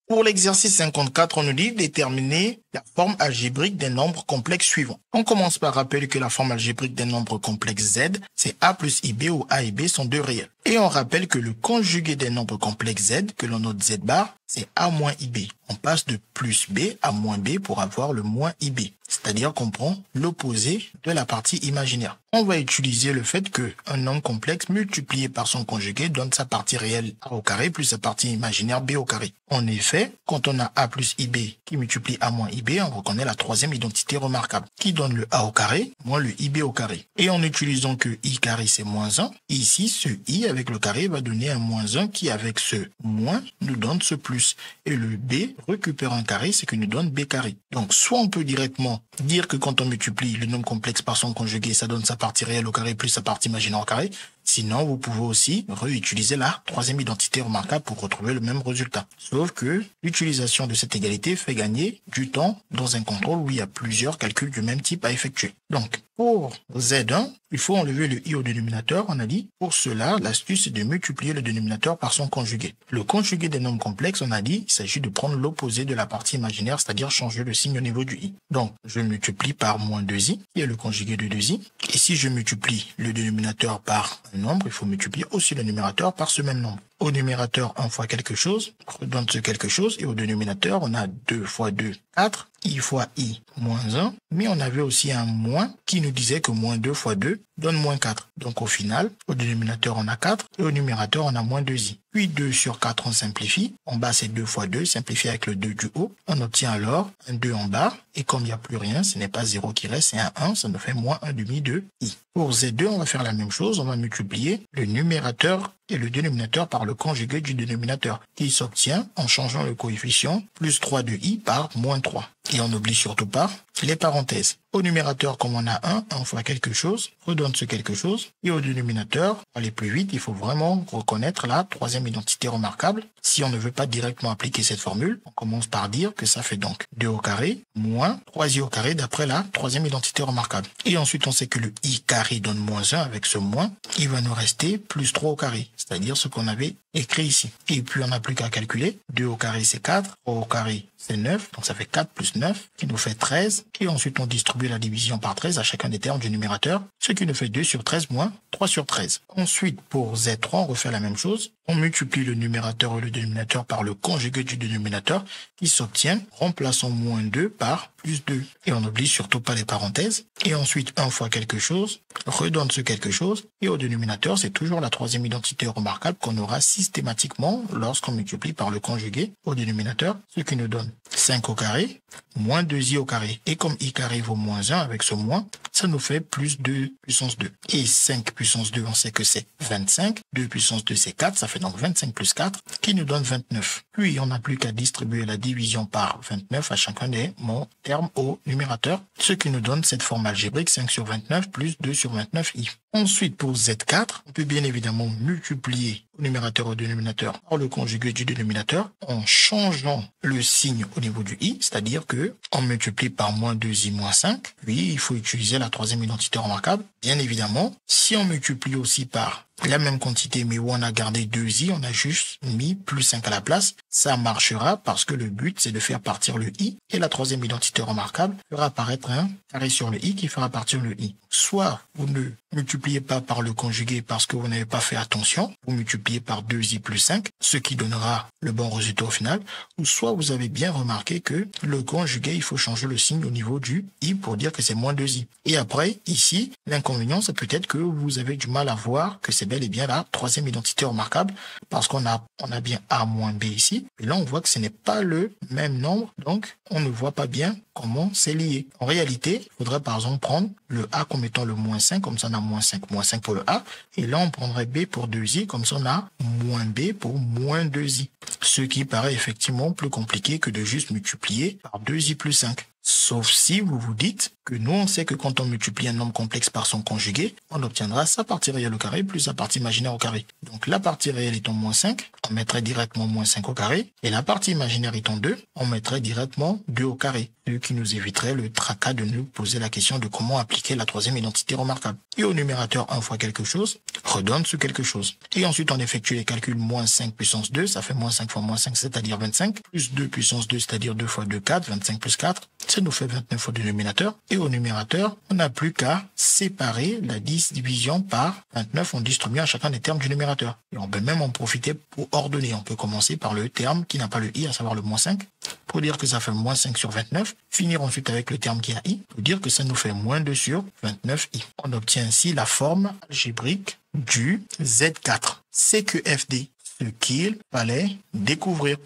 Pour l'exercice 54, on nous dit déterminer la forme algébrique des nombres complexes suivants. On commence par rappeler que la forme algébrique des nombres complexes Z, c'est A plus IB où A et B sont deux réels. Et on rappelle que le conjugué des nombres complexes Z, que l'on note Z bar, c'est A moins IB. On passe de plus B à moins B pour avoir le moins IB. C'est-à-dire qu'on prend l'opposé de la partie imaginaire. On va utiliser le fait qu'un nombre complexe multiplié par son conjugué donne sa partie réelle A au carré plus sa partie imaginaire B au carré. En effet, quand on a A plus IB qui multiplie A moins IB, on reconnaît la troisième identité remarquable qui donne le A au carré moins le IB au carré. Et en utilisant que I carré c'est moins 1, ici ce I avec le carré va donner un moins 1 qui avec ce moins nous donne ce plus. Et le B récupère un carré, c'est que nous donne B carré. Donc soit on peut directement dire que quand on multiplie le nombre complexe par son conjugué, ça donne sa partie réelle au carré plus sa partie imaginaire au carré. Sinon, vous pouvez aussi réutiliser la troisième identité remarquable pour retrouver le même résultat. Sauf que l'utilisation de cette égalité fait gagner du temps dans un contrôle où il y a plusieurs calculs du même type à effectuer. Donc, pour Z1, il faut enlever le I au dénominateur. On a dit, pour cela, l'astuce est de multiplier le dénominateur par son conjugué. Le conjugué des nombres complexes, on a dit, il s'agit de prendre l'opposé de la partie imaginaire, c'est-à-dire changer le signe au niveau du I. Donc, je multiplie par moins 2I, qui est le conjugué de 2I. Et si je multiplie le dénominateur par un nombre, il faut multiplier aussi le numérateur par ce même nombre. Au numérateur, 1 fois quelque chose, redonne ce quelque chose. Et au dénominateur, on a 2 fois 2, 4. I fois I, moins 1. Mais on avait aussi un moins qui nous disait que moins 2 fois 2 donne moins 4. Donc au final, au dénominateur, on a 4. Et au numérateur, on a moins 2i. Puis 2 sur 4, on simplifie. En bas, c'est 2 fois 2, simplifié avec le 2 du haut. On obtient alors un 2 en bas. Et comme il n'y a plus rien, ce n'est pas 0 qui reste, c'est un 1. Ça nous fait moins 1 demi de I. Pour Z2, on va faire la même chose. On va multiplier le numérateur et le dénominateur par le conjugué du dénominateur, qui s'obtient en changeant le coefficient plus 3 de I par moins 3. Et on n'oublie surtout pas les parenthèses. Au numérateur, comme on a 1 fois quelque chose, redonne ce quelque chose. Et au dénominateur, pour aller plus vite, il faut vraiment reconnaître la troisième identité remarquable. Si on ne veut pas directement appliquer cette formule, on commence par dire que ça fait donc 2 au carré moins 3i au carré d'après la troisième identité remarquable. Et ensuite, on sait que le I carré donne moins 1 avec ce moins. Il va nous rester plus 3 au carré, c'est-à-dire ce qu'on avait écrit ici. Et puis, on n'a plus qu'à calculer. 2 au carré, c'est 4. 3 au carré, c'est 9. Donc, ça fait 4 plus 9, qui nous fait 13. Et ensuite, on distribue la division par 13 à chacun des termes du numérateur, ce qui nous fait 2 sur 13 moins 3 sur 13. Ensuite, pour Z3, on refait la même chose. On multiplie le numérateur et le dénominateur par le conjugué du dénominateur, qui s'obtient, remplaçant moins 2 par plus 2. Et on n'oublie surtout pas les parenthèses. Et ensuite, 1 fois quelque chose, redonne ce quelque chose. Et au dénominateur, c'est toujours la troisième identité remarquable qu'on aura systématiquement lorsqu'on multiplie par le conjugué au dénominateur, ce qui nous donne 5 au carré, moins 2i au carré. Et comme i carré vaut moins 1 avec ce moins, ça nous fait plus 2 puissance 2. Et 5 puissance 2, on sait que c'est 25. 2 puissance 2, c'est 4. Ça fait donc 25 plus 4, qui nous donne 29. Puis, on n'a plus qu'à distribuer la division par 29 à chacun des termes au numérateur, ce qui nous donne cette forme algébrique 5 sur 29 plus 2 sur 29i. Ensuite, pour Z4, on peut bien évidemment multiplier au numérateur et au dénominateur par le conjugué du dénominateur en changeant le signe au niveau du i, c'est-à-dire que on multiplie par moins 2i moins 5, puis il faut utiliser la troisième identité remarquable. Bien évidemment, si on multiplie aussi par la même quantité, mais où on a gardé 2i, on a juste mis plus 5 à la place. Ça marchera parce que le but, c'est de faire partir le i. Et la troisième identité remarquable fera apparaître un carré sur le i qui fera partir le i. Soit vous ne multipliez pas par le conjugué parce que vous n'avez pas fait attention. Vous multipliez par 2i plus 5, ce qui donnera le bon résultat au final. Ou soit vous avez bien remarqué que le conjugué, il faut changer le signe au niveau du i pour dire que c'est moins 2i. Et après, ici, l'inconvénient, c'est peut-être que vous avez du mal à voir que c'est bel et bien la troisième identité remarquable parce qu'on a bien a moins b ici. Et là, on voit que ce n'est pas le même nombre, donc on ne voit pas bien comment c'est lié. En réalité, il faudrait par exemple prendre le a comme étant le moins 5, comme ça on a moins 5 pour le a. Et là, on prendrait b pour 2i, comme ça on a moins b pour moins 2i. Ce qui paraît effectivement plus compliqué que de juste multiplier par 2i plus 5. Sauf si vous vous dites que nous, on sait que quand on multiplie un nombre complexe par son conjugué, on obtiendra sa partie réelle au carré plus sa partie imaginaire au carré. Donc la partie réelle étant moins 5, on mettrait directement moins 5 au carré. Et la partie imaginaire étant 2, on mettrait directement 2 au carré. Ce qui nous éviterait le tracas de nous poser la question de comment appliquer la troisième identité remarquable. Et au numérateur 1 fois quelque chose, redonne ce quelque chose. Et ensuite on effectue les calculs moins 5 puissance 2, ça fait moins 5 fois moins 5, c'est-à-dire 25, plus 2 puissance 2, c'est-à-dire 2 fois 2, 4, 25 plus 4, ça nous fait 29 au dénominateur. Et au numérateur, on n'a plus qu'à séparer la division par 29 en distribuant à chacun des termes du numérateur. Et on peut même en profiter pour ordonner. On peut commencer par le terme qui n'a pas le i, à savoir le moins 5, pour dire que ça fait moins 5 sur 29. Finir ensuite avec le terme qui a i, pour dire que ça nous fait moins 2 sur 29i. On obtient ainsi la forme algébrique du Z4. CQFD, ce qu'il fallait découvrir.